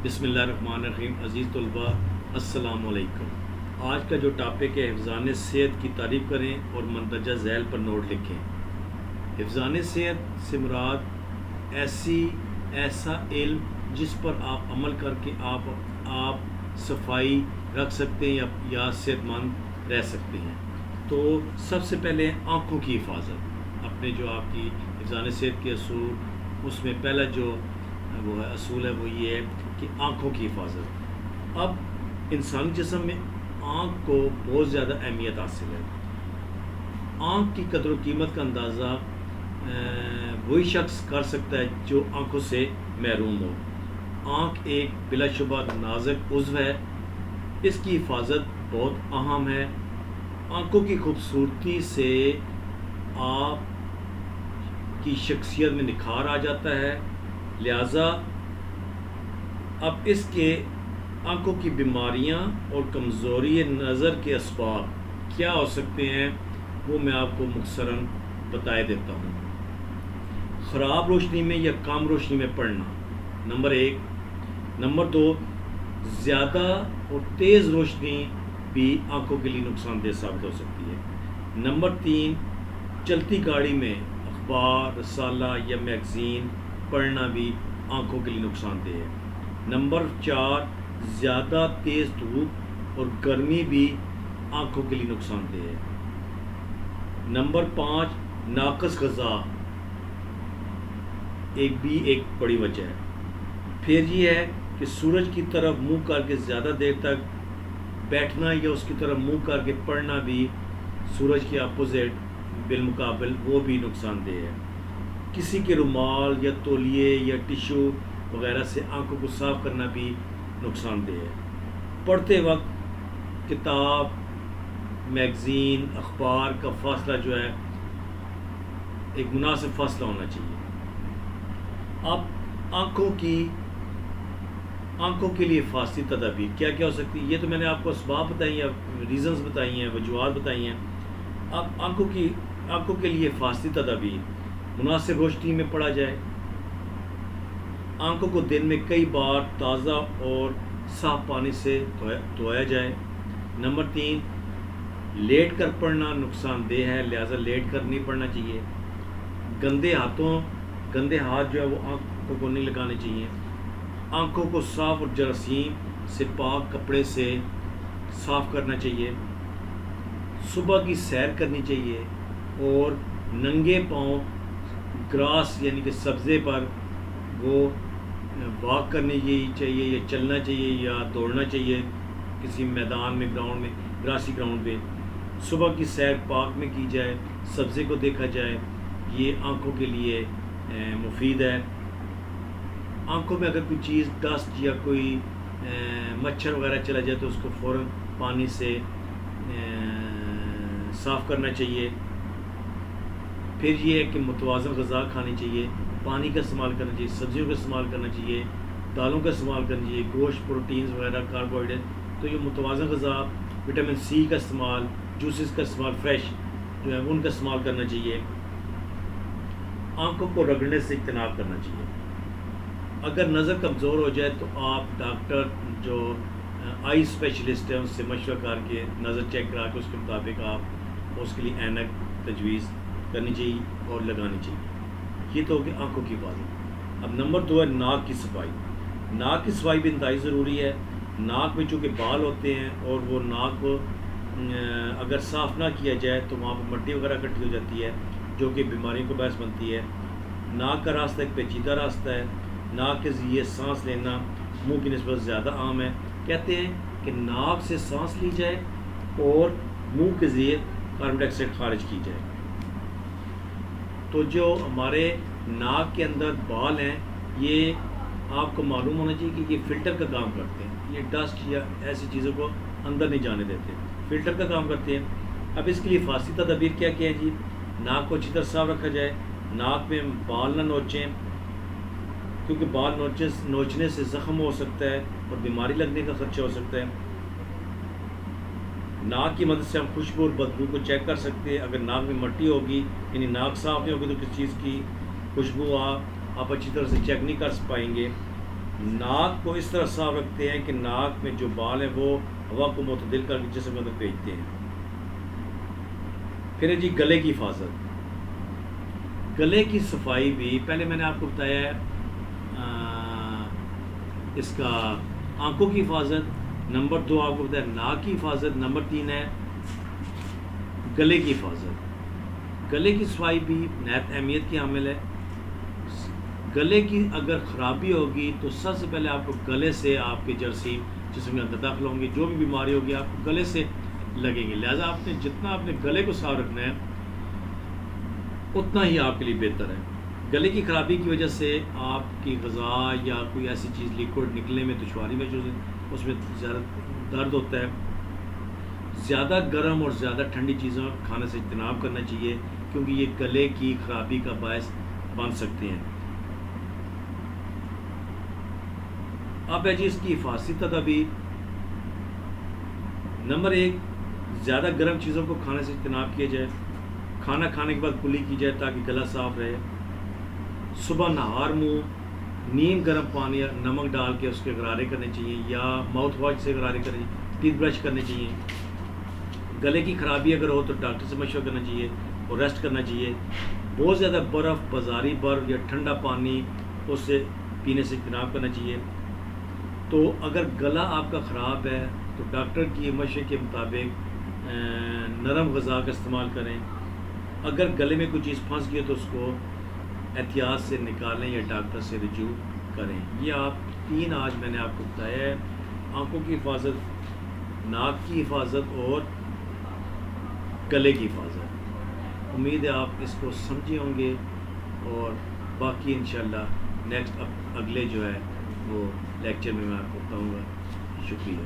بسم اللہ الرحمن الرحیم۔ عزیز طلباء السلام علیکم۔ آج کا جو ٹاپک ہے حفظان صحت کی تعریف کریں اور مندرجہ ذیل پر نوٹ لکھیں۔ حفظان صحت سے مراد ایسا علم جس پر آپ عمل کر کے آپ صفائی رکھ سکتے ہیں یا صحت مند رہ سکتے ہیں۔ تو سب سے پہلے آنکھوں کی حفاظت، اپنے جو آپ کی حفظان صحت کے اصول، اس میں پہلا جو وہ ہے اصول ہے وہ یہ ہے کہ آنکھوں کی حفاظت۔ اب انسانی جسم میں آنکھ کو بہت زیادہ اہمیت حاصل ہے۔ آنکھ کی قدر و قیمت کا اندازہ وہی شخص کر سکتا ہے جو آنکھوں سے محروم ہو۔ آنکھ ایک بلا شبہ نازک عضو ہے، اس کی حفاظت بہت اہم ہے۔ آنکھوں کی خوبصورتی سے آپ کی شخصیت میں نکھار آ جاتا ہے، لہٰذا اب اس کے آنکھوں کی بیماریاں اور کمزوری نظر کے اسباب کیا ہو سکتے ہیں وہ میں آپ کو مختصراً بتائے دیتا ہوں۔ خراب روشنی میں یا کم روشنی میں پڑھنا، نمبر 1۔ نمبر 2، زیادہ اور تیز روشنی بھی آنکھوں کے لیے نقصان دہ ثابت ہو سکتی ہے۔ نمبر 3، چلتی گاڑی میں اخبار، رسالہ یا میگزین پڑھنا بھی آنکھوں کے لیے نقصان دہ ہے۔ نمبر 4، زیادہ تیز دھوپ اور گرمی بھی آنکھوں کے لیے نقصان دہ ہے۔ نمبر 5، ناقص غذا ایک بڑی وجہ ہے۔ پھر یہ ہے کہ سورج کی طرف منہ کر کے زیادہ دیر تک بیٹھنا یا اس کی طرف منہ کر کے پڑھنا بھی سورج کے اپوزٹ بالمقابل وہ بھی نقصان دہ ہے۔ کسی کے رومال یا تولیے یا ٹشو وغیرہ سے آنکھوں کو صاف کرنا بھی نقصان دہ ہے۔ پڑھتے وقت کتاب، میگزین، اخبار کا فاصلہ جو ہے ایک مناسب فاصلہ ہونا چاہیے۔ اب آنکھوں کے لیے حفاظتی تدابیر کیا کیا ہو سکتی ہے؟ یہ تو میں نے آپ کو اسباب بتائی ہیں، ریزنز بتائی ہیں، وجوہات بتائی ہیں۔ اب آنکھوں کے لیے حفاظتی تدابیر: مناسب روشنی میں پڑھا جائے، آنکھوں کو دن میں کئی بار تازہ اور صاف پانی سے دھویا جائے۔ نمبر 3، لیٹ کر پڑھنا نقصان دہ ہے، لہٰذا لیٹ کر نہیں پڑھنا چاہیے۔ گندے ہاتھ جو ہے وہ آنکھوں کو نہیں لگانے چاہیے۔ آنکھوں کو صاف اور جراثیم سے پاک کپڑے سے صاف کرنا چاہیے۔ صبح کی سیر کرنی چاہیے اور ننگے پاؤں گراس یعنی کہ سبزے پر وہ واک کرنی چاہیے یا چلنا چاہیے یا دوڑنا چاہیے کسی میدان میں، گراؤنڈ میں، گراسی گراؤنڈ پہ۔ صبح کی سیر پارک میں کی جائے، سبزے کو دیکھا جائے، یہ آنکھوں کے لیے مفید ہے۔ آنکھوں میں اگر کوئی چیز ڈسٹ یا کوئی مچھر وغیرہ چلا جائے تو اس کو فوراً پانی سے صاف کرنا چاہیے۔ پھر یہ ہے کہ متوازن غذا کھانی چاہیے، پانی کا استعمال کرنا چاہیے، سبزیوں کا استعمال کرنا چاہیے، دالوں کا استعمال کرنا چاہیے، گوشت، پروٹینز وغیرہ، کاربوہائیڈریٹ۔ تو یہ متوازن غذا، وٹامن سی کا استعمال، جوسز کا استعمال، فریش جو ہے ان کا استعمال کرنا چاہیے۔ آنکھوں کو رگڑنے سے اجتناب کرنا چاہیے۔ اگر نظر کمزور ہو جائے تو آپ ڈاکٹر جو آئی اسپیشلسٹ ہیں اس سے مشورہ کر کے نظر چیک کرا کے اس کے مطابق آپ اس کے لیے اینک تجویز کرنی چاہیے اور لگانی چاہیے۔ یہ تو ہو کہ آنکھوں کی حفاظت۔ اب نمبر 2 ہے ناک کی صفائی۔ ناک کی صفائی بھی انتہائی ضروری ہے۔ ناک میں چونکہ بال ہوتے ہیں اور وہ ناک اگر صاف نہ کیا جائے تو وہاں پہ مٹی وغیرہ اکٹھی ہو جاتی ہے جو کہ بیماریوں کا باعث بنتی ہے۔ ناک کا راستہ ایک پیچیدہ راستہ ہے۔ ناک کے ذریعے سانس لینا منہ کی نسبت زیادہ عام ہے۔ کہتے ہیں کہ ناک سے سانس لی جائے اور منہ کے ذریعے کاربن ڈائی آکسائڈ خارج کی جائے۔ تو جو ہمارے ناک کے اندر بال ہیں یہ آپ کو معلوم ہونا چاہیے کہ یہ فلٹر کا کام کرتے ہیں، یہ ڈسٹ یا ایسی چیزوں کو اندر نہیں جانے دیتے، فلٹر کا کام کرتے ہیں۔ اب اس کے لیے حفاظتی تدابیر کیا کیا ہے جی؟ ناک کو اچھی طرح صاف رکھا جائے، ناک میں بال نہ نوچیں کیونکہ بال نوچنے سے زخم ہو سکتا ہے اور بیماری لگنے کا خدشہ ہو سکتا ہے۔ ناک کی مدد سے ہم خوشبو اور بدبو کو چیک کر سکتے ہیں۔ اگر ناک میں مٹی ہوگی یعنی ناک صاف نہیں ہوگی تو کس چیز کی خوشبو آپ اچھی طرح سے چیک نہیں کر پائیں گے۔ ناک کو اس طرح صاف رکھتے ہیں کہ ناک میں جو بال ہیں وہ ہوا کو معتدل کر کے جسم کے اندر بھیجتے ہیں۔ پھر ہے جی گلے کی حفاظت۔ گلے کی صفائی بھی پہلے میں نے آپ کو بتایا ہے اس کا آنکھوں کی حفاظت، نمبر 2 آپ کو بتایا ناک کی حفاظت، نمبر 3 ہے گلے کی حفاظت۔ گلے کی صفائی بھی نہایت اہمیت کی حامل ہے۔ گلے کی اگر خرابی ہوگی تو سب سے پہلے آپ کو گلے سے آپ کے جراثیم جسم کے اندر داخل ہوں گے، جو بھی بیماری ہوگی آپ کو گلے سے لگیں گے۔ لہٰذا آپ نے جتنا اپنے گلے کو صاف رکھنا ہے اتنا ہی آپ کے لیے بہتر ہے۔ گلے کی خرابی کی وجہ سے آپ کی غذا یا کوئی ایسی چیز لیکوڈ نکلنے میں دشواری محسوس ہوتی ہے، اس میں زیادہ درد ہوتا ہے۔ زیادہ گرم اور زیادہ ٹھنڈی چیزوں کھانے سے اجتناب کرنا چاہیے، کیونکہ یہ گلے کی خرابی کا باعث بن سکتے ہیں۔ اب ہے جی اس کی حفاظتی تدابیر۔ نمبر 1، زیادہ گرم چیزوں کو کھانے سے اجتناب کیا جائے۔ کھانا کھانے کے بعد کلی کی جائے تاکہ گلا صاف رہے۔ صبح نہار منہ نیم گرم پانی یا نمک ڈال کے اس کے غرارے کرنے چاہیے، یا ماؤتھ واش سے غرارے کرنے چاہیے، ٹیتھ برش کرنے چاہیے۔ گلے کی خرابی اگر ہو تو ڈاکٹر سے مشورہ کرنا چاہیے اور ریسٹ کرنا چاہیے۔ بہت زیادہ برف، بازاری برف یا ٹھنڈا پانی اس سے پینے سے اجتناب کرنا چاہیے۔ تو اگر گلا آپ کا خراب ہے تو ڈاکٹر کی مشورے کے مطابق نرم غذا کا استعمال کریں۔ اگر گلے میں کوئی چیز پھنس گئی ہے تو اس کو احتیاط سے نکالیں یا ڈاکٹر سے رجوع کریں۔ یہ آپ 3 آج میں نے آپ کو بتایا ہے: آنکھوں کی حفاظت، ناک کی حفاظت اور گلے کی حفاظت۔ امید ہے آپ اس کو سمجھے ہوں گے، اور باقی انشاءاللہ نیکسٹ اگلے جو ہے وہ لیکچر میں آپ کو بتاؤں گا۔ شکریہ۔